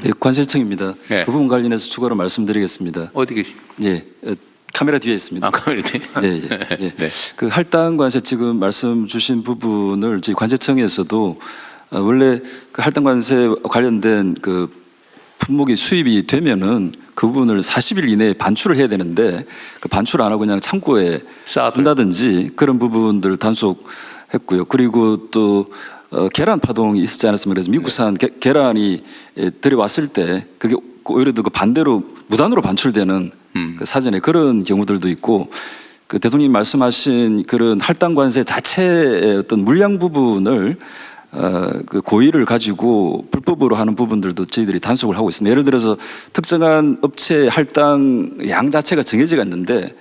네, 관세청입니다. 네. 그 부분 관련해서 추가로 말씀드리겠습니다. 어디 계시? 예, 카메라 뒤에 있습니다. 아, 카메라 뒤에. 예, 예, 예. 네. 그 할당 관세 지금 말씀 주신 부분을 저희 관세청에서도 원래 그 할당 관세 관련된 그 품목이 수입이 되면은 그 부분을 40일 이내에 반출을 해야 되는데 그 반출 안 하고 그냥 창고에 둔다든지 그런 부분들을 단속했고요. 그리고 또 계란 파동이 있었지 않았습니까? 그래서 미국산 계란이 들여왔을 때 그게 오히려 더 그 반대로 무단으로 반출되는 그 사전에 그런 경우들도 있고 그 대통령님 말씀하신 그런 할당 관세 자체의 어떤 물량 부분을 그 고의를 가지고 불법으로 하는 부분들도 저희들이 단속을 하고 있습니다. 예를 들어서 특정한 업체 할당 양 자체가 정해지가 있는데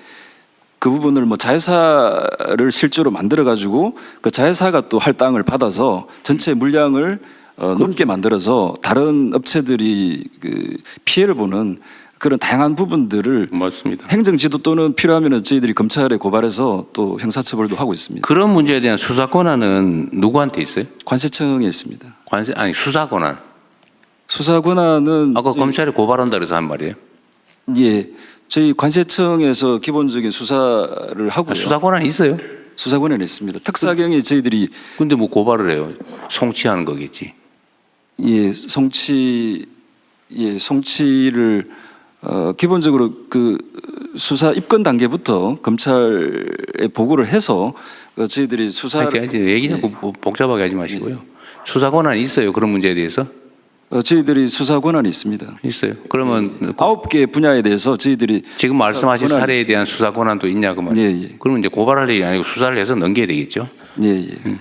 그 부분을 뭐 자회사를 실제로 만들어 가지고 그 자회사가 또 할당을 받아서 전체 물량을 높게 만들어서 다른 업체들이 그 피해를 보는 그런 다양한 부분들을 맞습니다. 행정지도 또는 필요하면 저희들이 검찰에 고발해서 또 형사처벌도 하고 있습니다. 그런 문제에 대한 수사 권한은 누구한테 있어요? 관세청에 있습니다. 관세 아니 수사 권한. 수사 권한은 아까 검찰에 고발한다 그래서 한 말이에요. 예, 저희 관세청에서 기본적인 수사를 하고요. 수사 권한이 있어요. 수사 권한이 있습니다. 특사경에 저희들이 근데 뭐 고발을 해요. 송치하는 거겠지. 예, 송치를 기본적으로 그 수사 입건 단계부터 검찰에 보고를 해서 저희들이 수사를 얘기 자꾸 복잡하게 하지 마시고요. 수사 권한이 있어요. 그런 문제에 대해서 저희들이 수사 권한이 있습니다. 있어요. 그러면 9개 분야에 대해서 저희들이 지금 말씀하신 권한이 사례에 있습니다. 대한 수사 권한도 있냐 그 말이에요. 예, 예. 그러면 이제 고발할 일이 아니고 수사를 해서 넘겨야 되겠죠. 예, 예.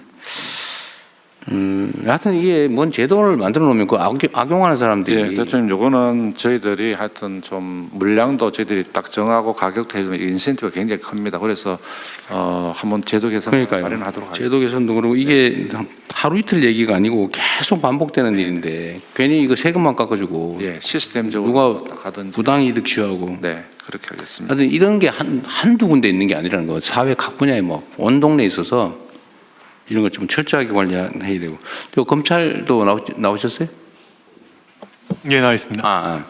하여튼 이게 뭔 제도를 만들어 놓으면 그 악용하는 사람들이. 예, 대통령 요거는 저희들이 하여튼 좀 물량도 저희들이 딱 정하고 가격도 해주면 인센티브가 굉장히 큽니다. 그래서 한번 제도 개선 마련하도록 하겠습니다. 제도 개선도 그러고 이게 하루 이틀 얘기가 아니고 계속 반복되는 일인데 괜히 이거 세금만 깎아주고 예, 시스템적으로 누가 하든지. 부당이득 취하고. 네, 그렇게 하겠습니다. 하여튼 이런 게 한두 군데 있는 게 아니라는 거. 사회 각 분야에 뭐 온 동네에 있어서 이런 거 좀 철저하게 관리해야 되고. 또 검찰도 나오셨어요? 예, 나와 있습니다.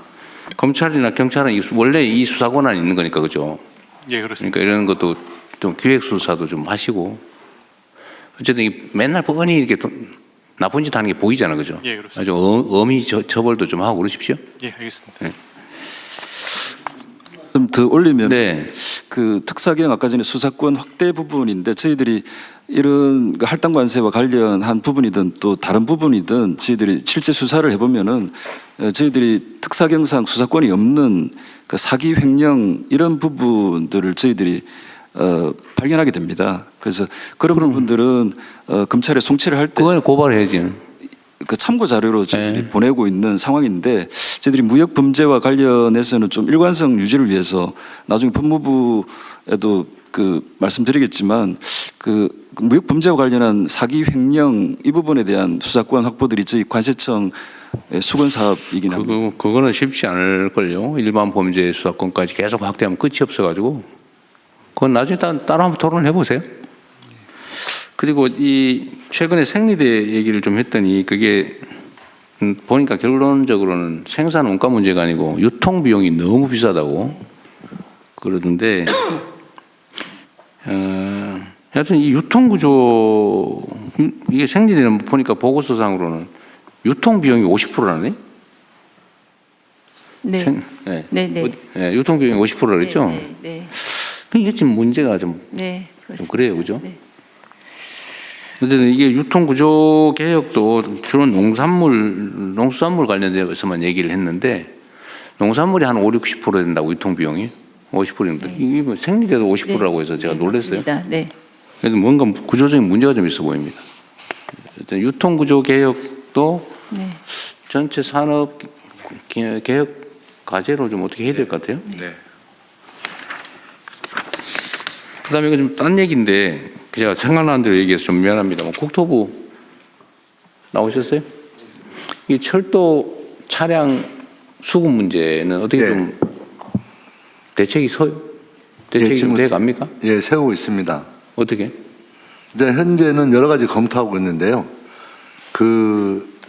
검찰이나 경찰은 원래 이 수사 권한이 있는 거니까 그죠? 예, 그렇습니다. 그러니까 이런 것도 좀 기획 수사도 좀 하시고. 어쨌든 맨날 뻔히 이렇게 나쁜 짓 하는 게 보이잖아, 그죠? 예, 그렇습니다. 아주 엄히 처벌도 좀 하고 그러십시오. 예, 알겠습니다. 좀 더 올리면 네. 그 특사경 아까 전에 수사권 확대 부분인데 저희들이 이런 그 할당 관세와 관련한 부분이든 또 다른 부분이든 저희들이 실제 수사를 해보면은 저희들이 특사경상 수사권이 없는 그 사기 횡령 이런 부분들을 저희들이 발견하게 됩니다. 그래서 그런 부분들은 검찰에 송치를 할 때 그걸 고발해야지. 그 참고 자료로 저희들이 네. 보내고 있는 상황인데 저희들이 무역 범죄와 관련해서는 좀 일관성 유지를 위해서 나중에 법무부에도 그 말씀드리겠지만 그 무역 범죄와 관련한 사기 횡령 이 부분에 대한 수사권 확보들이 저희 관세청 수건 사업이긴 합니다. 그거는 쉽지 않을 걸요. 일반 범죄 수사권까지 계속 확대하면 끝이 없어가지고. 그건 나중에 따로 한번 토론해 보세요. 그리고 이 최근에 생리대 얘기를 좀 했더니 그게 보니까 결론적으로는 생산 원가 문제가 아니고 유통 비용이 너무 비싸다고 그러던데 하여튼 이 유통 구조 이게 생리대는 보니까 보고서상으로는 유통 비용이 50%라네. 네. 네, 유통 비용이 50%라 그랬죠. 네. 이게 지금 문제가 좀 그래요, 그죠? 네. 근데 이게 유통구조 개혁도 주로 농수산물 관련돼서만 얘기를 했는데 농산물이 한 5-60% 된다고 유통비용이 50%인데 이게 뭐 생리대도 50%라고 해서 제가 놀랐어요. 네. 그래서 뭔가 구조적인 문제가 좀 있어 보입니다. 일단 유통구조 개혁도 전체 산업 개혁 과제로 좀 어떻게 해야 될 것 같아요. 네. 그다음에 이거 좀 딴 얘기인데 제가 생각나는 대로 얘기해서 좀 미안합니다만 국토부 나오셨어요? 이 철도 차량 수급 문제는 어떻게 좀 대책이 돼 갑니까? 예, 세우고 있습니다. 어떻게? 이제 현재는 여러 가지 검토하고 있는데요. 그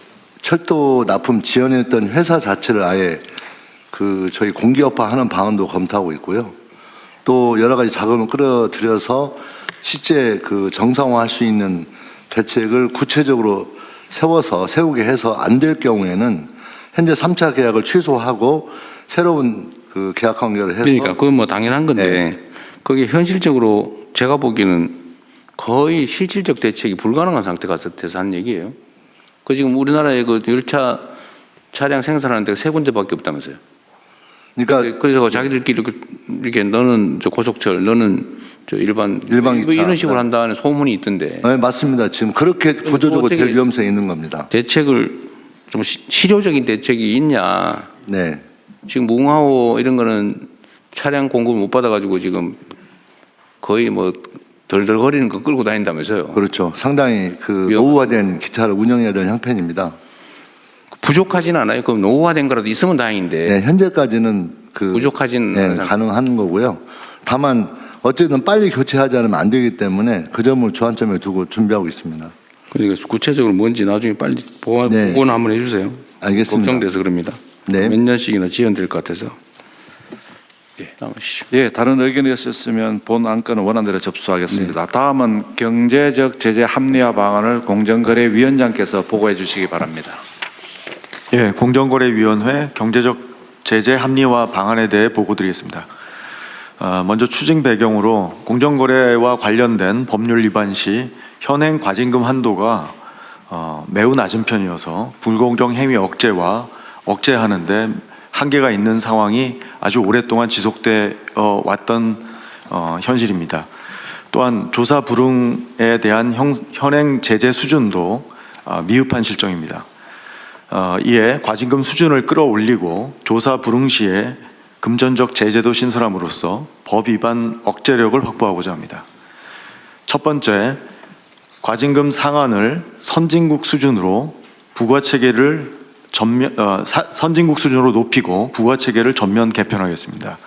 철도 납품 지원했던 회사 자체를 아예 저희 공기업화하는 방안도 검토하고 있고요. 또 여러 가지 자금을 끌어들여서 실제 정상화할 수 있는 대책을 구체적으로 세우게 해서 안 될 경우에는 현재 3차 계약을 취소하고 새로운 계약 관계를 해서 그러니까 그건 뭐 당연한 건데 네. 그게 현실적으로 제가 보기에는 거의 실질적 대책이 불가능한 상태가 돼서 한 얘기예요. 그 지금 우리나라의 그 열차 차량 생산하는 데가 3군데밖에 없다면서요. 그러니까 그래서 자기들끼리 이렇게 너는 저 고속철, 너는 저 일반 기차. 뭐 이런 식으로 한다는 소문이 있던데 네, 맞습니다. 지금 그렇게 구조적으로 될 위험성이 있는 겁니다. 대책을 좀 실효적인 대책이 있냐? 네. 지금 뭉하오 이런 거는 차량 공급을 못 받아가지고 지금 거의 뭐 덜덜거리는 거 끌고 다닌다면서요. 그렇죠. 상당히 노후화된 기차를 운영해야 되는 형편입니다. 부족하진 않아요. 그럼 노후화된 거라도 있으면 다행인데. 네, 현재까지는 부족하진 네, 않은 상태. 가능한 거고요. 다만 어쨌든 빨리 교체하지 않으면 안 되기 때문에 그 점을 주안점에 두고 준비하고 있습니다. 그러니까 구체적으로 뭔지 나중에 빨리 네. 보고는 한번 해주세요. 알겠습니다. 걱정돼서 그럽니다. 네. 몇 년씩이나 지연될 것 같아서. 예, 나오시죠. 예, 다른 의견이 있었으면 본 안건은 원안대로 접수하겠습니다. 다음은 경제적 제재 합리화 방안을 공정거래위원장께서 보고해 주시기 바랍니다. 예, 공정거래위원회 경제적 제재 합리화 방안에 대해 보고드리겠습니다. 먼저 추진 배경으로 공정거래와 관련된 법률 위반 시 현행 과징금 한도가 매우 낮은 편이어서 불공정 행위 억제하는 데 한계가 있는 상황이 아주 오랫동안 지속돼 왔던 현실입니다. 또한 조사 불응에 대한 현행 제재 수준도 미흡한 실정입니다. 이에 과징금 수준을 끌어올리고 조사 불응 시에 금전적 제재도 신설함으로써 법 위반 억제력을 확보하고자 합니다. 첫 번째, 과징금 상한을 선진국 수준으로 선진국 수준으로 높이고 부과체계를 전면 개편하겠습니다.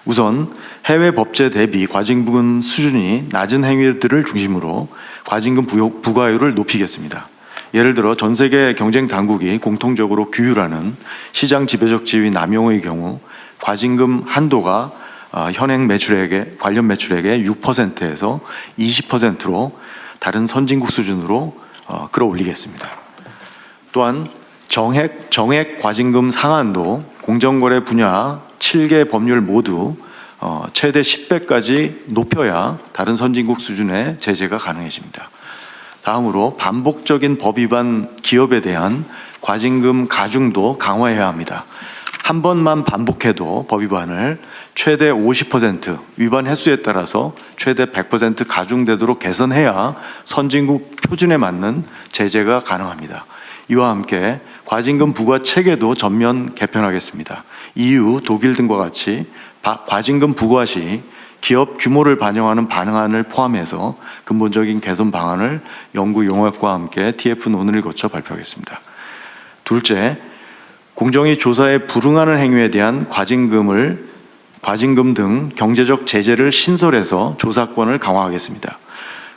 우선 해외 법제 대비 과징금 수준이 낮은 행위들을 중심으로 과징금 부과율을 높이겠습니다. 예를 들어 전 세계 경쟁 당국이 공통적으로 규율하는 시장 지배적 지위 남용의 경우 과징금 한도가 현행 관련 매출액의 6%에서 20%로 다른 선진국 수준으로 끌어올리겠습니다. 또한 정액 과징금 상한도 공정거래 분야 7개 법률 모두 최대 10배까지 높여야 다른 선진국 수준의 제재가 가능해집니다. 다음으로 반복적인 법 위반 기업에 대한 과징금 가중도 강화해야 합니다. 한 번만 반복해도 법 위반을 최대 50% 위반 횟수에 따라서 최대 100% 가중되도록 개선해야 선진국 표준에 맞는 제재가 가능합니다. 이와 함께 과징금 부과 체계도 전면 개편하겠습니다. EU, 독일 등과 같이 과징금 부과 시 기업 규모를 반영하는 반응안을 포함해서 근본적인 개선 방안을 연구 용역과 함께 TF 논의를 거쳐 발표하겠습니다. 둘째, 공정위 조사에 불응하는 행위에 대한 과징금 등 경제적 제재를 신설해서 조사권을 강화하겠습니다.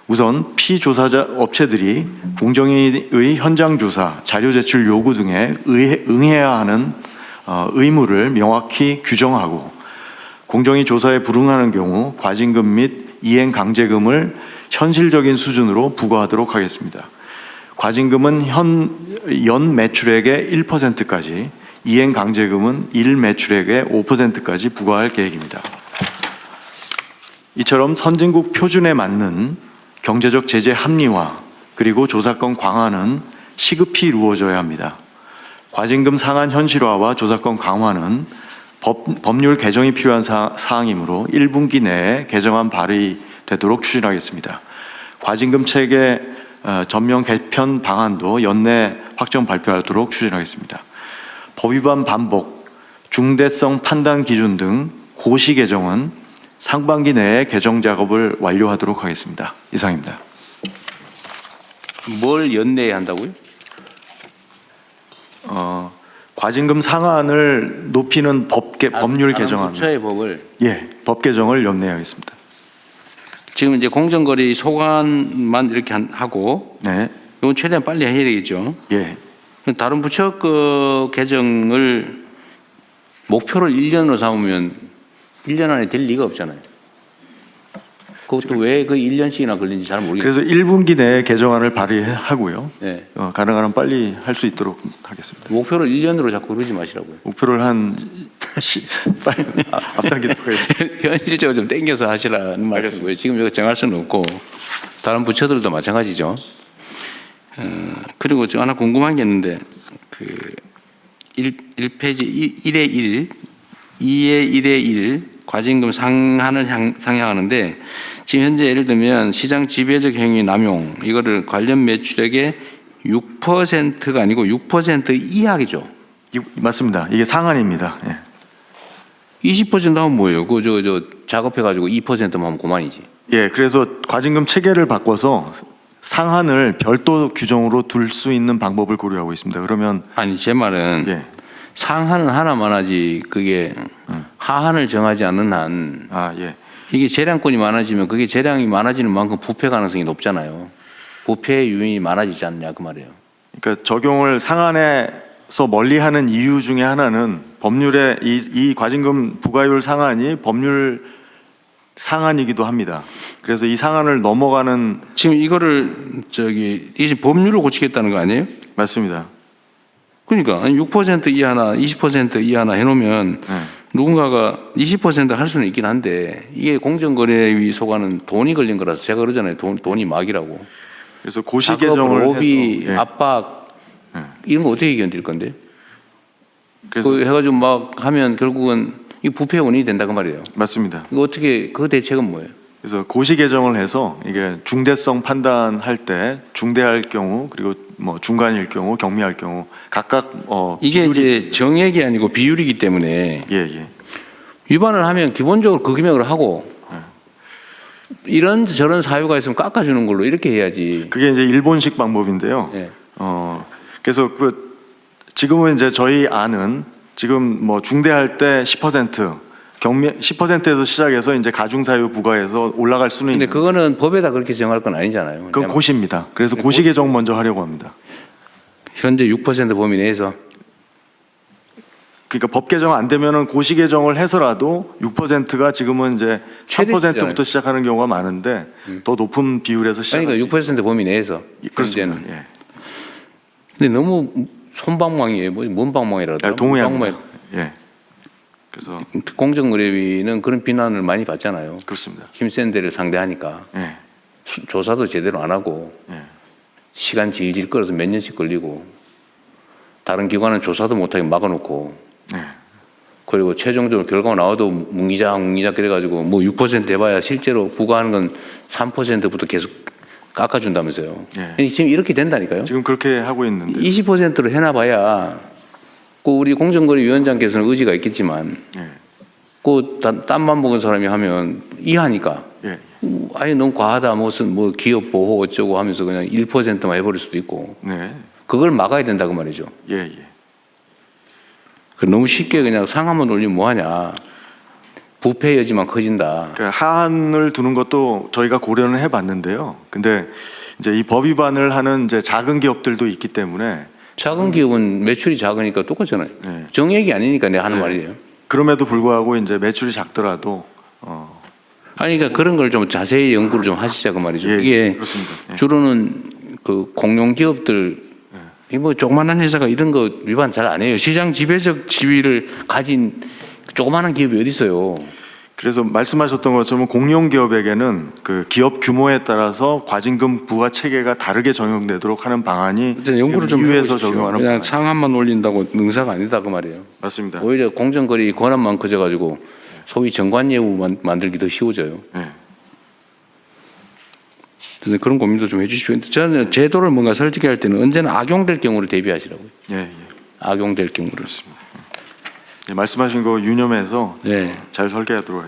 우선 피조사자 업체들이 공정위의 현장 조사, 자료 제출 요구 등에 응해야 하는 의무를 명확히 규정하고 공정위 조사에 불응하는 경우 과징금 및 이행 강제금을 현실적인 수준으로 부과하도록 하겠습니다. 과징금은 연 매출액의 1%까지, 이행 강제금은 일 매출액의 5%까지 부과할 계획입니다. 이처럼 선진국 표준에 맞는 경제적 제재 합리화 그리고 조사권 강화는 시급히 이루어져야 합니다. 과징금 상한 현실화와 조사권 강화는 법률 개정이 필요한 사항이므로 1분기 내에 개정안 발의되도록 추진하겠습니다. 과징금 체계 전면 개편 방안도 연내 확정 발표하도록 추진하겠습니다. 법 위반 반복, 중대성 판단 기준 등 고시 개정은 상반기 내에 개정 작업을 완료하도록 하겠습니다. 이상입니다. 뭘 연내에 한다고요? 과징금 상한을 높이는 법률 개정안. 부처의 법을. 예, 법 개정을 연내하겠습니다. 지금 이제 공정거래 소관만 이렇게 하고 네, 이건 최대한 빨리 해야 되겠죠. 예, 다른 부처 그 개정을 목표를 1년으로 삼으면 1년 안에 될 리가 없잖아요. 그것도 왜 그 1년씩이나 걸린지 잘 모르겠어요. 그래서 1분기 내에 개정안을 발의하고요. 네. 가능한 한 빨리 할 수 있도록 하겠습니다. 목표를 1년으로 자꾸 그러지 마시라고요. 목표를 빨리 앞당기도록 하겠습니다. 현실적으로 좀 땡겨서 하시라는 말씀이고요. 지금 이거 정할 수는 없고 다른 부처들도 마찬가지죠. 그리고 저 하나 궁금한 게 있는데 그 1페이지 1의 1, 2의 1의 1 과징금 상한을 상향하는데 지금 현재 예를 들면 시장 지배적 행위 남용 이거를 관련 매출액의 6%가 아니고 6% 이하겠죠. 맞습니다. 이게 상한입니다. 예. 20% 하면 뭐예요? 저 작업해가지고 2%만 하면 그만이지. 예, 그래서 과징금 체계를 바꿔서 상한을 별도 규정으로 둘 수 있는 방법을 고려하고 있습니다. 그러면 아니 제 말은 예. 상한은 하나만 하지 그게 하한을 정하지 않는 한 예. 이게 재량권이 많아지면 그게 재량이 많아지는 만큼 부패 가능성이 높잖아요. 부패 요인이 많아지지 않냐 그 말이에요. 그러니까 적용을 상한에서 멀리하는 이유 중에 하나는 법률에 이 과징금 부과율 상한이 법률 상한이기도 합니다. 그래서 이 상한을 넘어가는 지금 이거를 이제 법률을 고치겠다는 거 아니에요? 맞습니다. 그러니까 6% 이하나 20% 이하나 해놓으면 네. 누군가가 20% 할 수는 있긴 한데 이게 공정거래위 소관은 돈이 걸린 거라서 제가 그러잖아요. 돈이 막이라고. 그래서 고시 개정을 로비, 해서 예. 압박 이런 거 어떻게 견딜 건데? 그래서 그 해가지고 막 하면 결국은 이 부패 원인이 된다 그 말이에요. 맞습니다. 이거 어떻게 그 대책은 뭐예요? 그래서 고시 개정을 해서 이게 중대성 판단할 때 중대할 경우 그리고 뭐 중간일 경우 경미할 경우 각각 이게 비율이 이제 정액이 아니고 비율이기 때문에 예. 위반을 하면 기본적으로 그 금액으로 하고 이런 저런 사유가 있으면 깎아주는 걸로 이렇게 해야지. 그게 이제 일본식 방법인데요. 네. 그래서 지금은 이제 저희 안은 지금 뭐 중대할 때 10% 경미 10%에서 시작해서 이제 가중사유 부과해서 올라갈 수는 근데 있는데 그거는 법에다 그렇게 정할 건 아니잖아요. 그건 고시입니다. 그래서 고시 개정 먼저 하려고 합니다. 현재 6% 범위 내에서 그러니까 법 개정 안 되면은 고시 개정을 해서라도 6%가 지금은 이제 3%부터 시작하는 경우가 많은데 더 높은 비율에서 시작할 수 그러니까 6% 범위 내에서 그렇습니다. 현재는. 예. 근데 너무 손방망이에요. 뭔 방망이라도. 동의합니다. 예. 그래서 공정거래위는 그런 비난을 많이 받잖아요. 그렇습니다. 힘센 데를 상대하니까 예. 조사도 제대로 안 하고 예. 시간 질질 끌어서 몇 년씩 걸리고 다른 기관은 조사도 못하게 막아놓고 예. 그리고 최종적으로 결과가 나와도 뭉기작 그래가지고 뭐 6% 해봐야 실제로 부과하는 건 3%부터 계속 깎아준다면서요. 예. 지금 이렇게 된다니까요. 지금 그렇게 하고 있는데 20%로 해놔봐야 그 우리 공정거래위원장께서는 의지가 있겠지만 예. 그 땀만 먹은 사람이 하면 이하니까 예. 아예 너무 과하다 무슨 뭐 기업 보호 어쩌고 하면서 그냥 1%만 해버릴 수도 있고 네. 그걸 막아야 된다 그 말이죠. 예. 너무 쉽게 그냥 상한만 올리면 뭐하냐. 부패 여지만 커진다. 그러니까 하한을 두는 것도 저희가 고려는 해봤는데요. 근데 이제 이 법 위반을 하는 이제 작은 기업들도 있기 때문에 작은 기업은 매출이 작으니까 똑같잖아요. 네. 정액이 아니니까 내가 하는 네. 말이에요. 그럼에도 불구하고 이제 매출이 작더라도 아니 그러니까 그런 걸 좀 자세히 연구를 좀 하시자 그 말이죠. 예, 이게 그렇습니다. 예. 주로는 그 공룡 기업들 이 뭐 조그마한 회사가 이런 거 위반 잘 안 해요. 시장 지배적 지위를 가진 조그마한 기업이 어디 있어요. 그래서 말씀하셨던 것처럼 공룡 기업에게는 그 기업 규모에 따라서 과징금 부과 체계가 다르게 적용되도록 하는 방안이 연구를 좀 위에서 해보십시오. 적용하는 그냥 방안. 상한만 올린다고 능사가 아니다 그 말이에요. 맞습니다. 오히려 공정거래 권한만 커져가지고 소위 정관예우 만들기 더 쉬워져요. 예. 그래서 그런 고민도 좀 해주십시오. 저는 제도를 뭔가 설득할 때는 언제나 악용될 경우를 대비하시라고요. 예. 악용될 경우를. 예, 말씀하신 거 유념해서 네. 잘 설계하도록 하겠습니다.